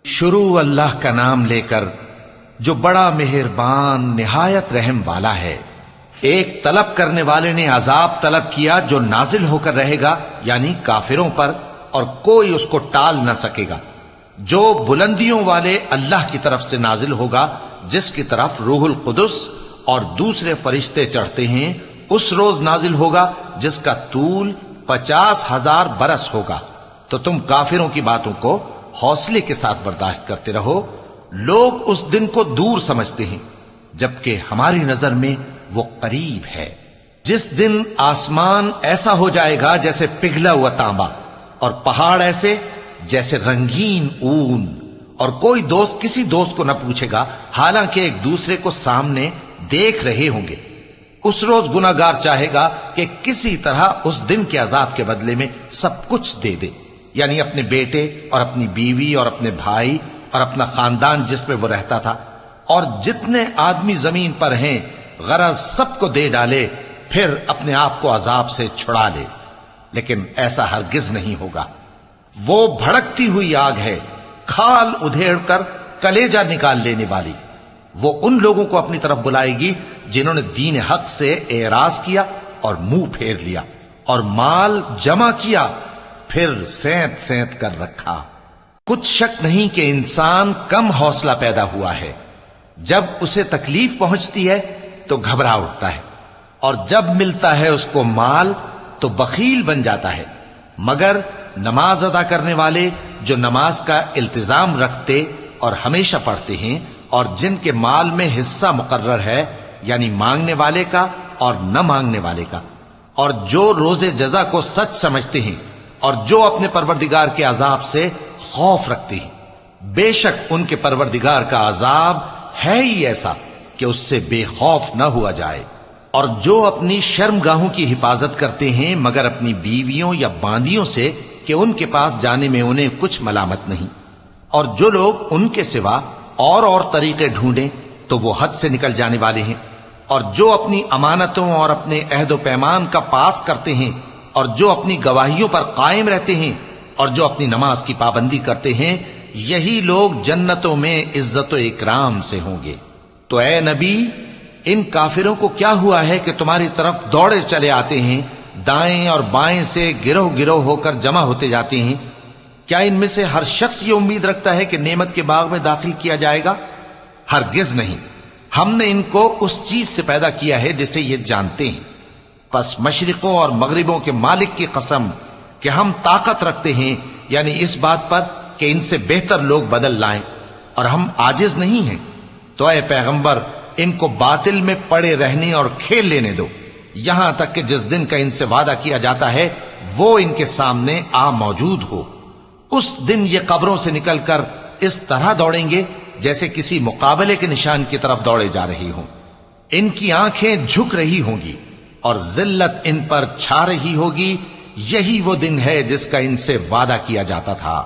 شروع اللہ کا نام لے کر جو بڑا مہربان نہایت رحم والا ہے۔ ایک طلب کرنے والے نے عذاب طلب کیا جو نازل ہو کر رہے گا، یعنی کافروں پر، اور کوئی اس کو ٹال نہ سکے گا، جو بلندیوں والے اللہ کی طرف سے نازل ہوگا، جس کی طرف روح القدس اور دوسرے فرشتے چڑھتے ہیں، اس روز نازل ہوگا جس کا طول 50,000 برس ہوگا۔ تو تم کافروں کی باتوں کو حوصلے کے ساتھ برداشت کرتے رہو۔ لوگ اس دن کو دور سمجھتے ہیں، جبکہ ہماری نظر میں وہ قریب ہے۔ جس دن آسمان ایسا ہو جائے گا جیسے پگھلا ہوا تانبا، اور پہاڑ ایسے جیسے رنگین اون، اور کوئی دوست کسی دوست کو نہ پوچھے گا، حالانکہ ایک دوسرے کو سامنے دیکھ رہے ہوں گے۔ اس روز گناہگار چاہے گا کہ کسی طرح اس دن کے عذاب کے بدلے میں سب کچھ دے دے، یعنی اپنے بیٹے اور اپنی بیوی اور اپنے بھائی اور اپنا خاندان جس میں وہ رہتا تھا، اور جتنے آدمی زمین پر ہیں، غرض سب کو دے ڈالے، پھر اپنے آپ کو عذاب سے چھڑا لے۔ لیکن ایسا ہرگز نہیں ہوگا۔ وہ بھڑکتی ہوئی آگ ہے، کھال ادھیڑ کر کلیجہ نکال لینے والی۔ وہ ان لوگوں کو اپنی طرف بلائے گی جنہوں نے دین حق سے اعراض کیا اور منہ پھیر لیا، اور مال جمع کیا، پھر سینت سینت کر رکھا۔ کچھ شک نہیں کہ انسان کم حوصلہ پیدا ہوا ہے۔ جب اسے تکلیف پہنچتی ہے تو گھبرا اٹھتا ہے، اور جب ملتا ہے اس کو مال تو بخیل بن جاتا ہے۔ مگر نماز ادا کرنے والے جو نماز کا التزام رکھتے اور ہمیشہ پڑھتے ہیں، اور جن کے مال میں حصہ مقرر ہے، یعنی مانگنے والے کا اور نہ مانگنے والے کا، اور جو روز جزا کو سچ سمجھتے ہیں، اور جو اپنے پروردگار کے عذاب سے خوف رکھتے ہیں، بے شک ان کے پروردگار کا عذاب ہے ہی ایسا کہ اس سے بے خوف نہ ہوا جائے۔ اور جو اپنی شرمگاہوں کی حفاظت کرتے ہیں مگر اپنی بیویوں یا باندیوں سے کہ ان کے پاس جانے میں انہیں کچھ ملامت نہیں، اور جو لوگ ان کے سوا اور طریقے ڈھونڈیں تو وہ حد سے نکل جانے والے ہیں، اور جو اپنی امانتوں اور اپنے عہد و پیمان کا پاس کرتے ہیں، اور جو اپنی گواہیوں پر قائم رہتے ہیں، اور جو اپنی نماز کی پابندی کرتے ہیں، یہی لوگ جنتوں میں عزت و اکرام سے ہوں گے۔ تو اے نبی، ان کافروں کو کیا ہوا ہے کہ تمہاری طرف دوڑے چلے آتے ہیں، دائیں اور بائیں سے گروہ گروہ ہو کر جمع ہوتے جاتے ہیں؟ کیا ان میں سے ہر شخص یہ امید رکھتا ہے کہ نعمت کے باغ میں داخل کیا جائے گا؟ ہرگز نہیں۔ ہم نے ان کو اس چیز سے پیدا کیا ہے جسے یہ جانتے ہیں۔ پس مشرقوں اور مغربوں کے مالک کی قسم کہ ہم طاقت رکھتے ہیں، یعنی اس بات پر کہ ان سے بہتر لوگ بدل لائیں، اور ہم عاجز نہیں ہیں۔ تو اے پیغمبر، ان کو باطل میں پڑے رہنے اور کھیل لینے دو، یہاں تک کہ جس دن کا ان سے وعدہ کیا جاتا ہے وہ ان کے سامنے آ موجود ہو۔ اس دن یہ قبروں سے نکل کر اس طرح دوڑیں گے جیسے کسی مقابلے کے نشان کی طرف دوڑے جا رہی ہوں۔ ان کی آنکھیں جھک رہی ہوں گی اور ذلت ان پر چھا رہی ہوگی۔ یہی وہ دن ہے جس کا ان سے وعدہ کیا جاتا تھا۔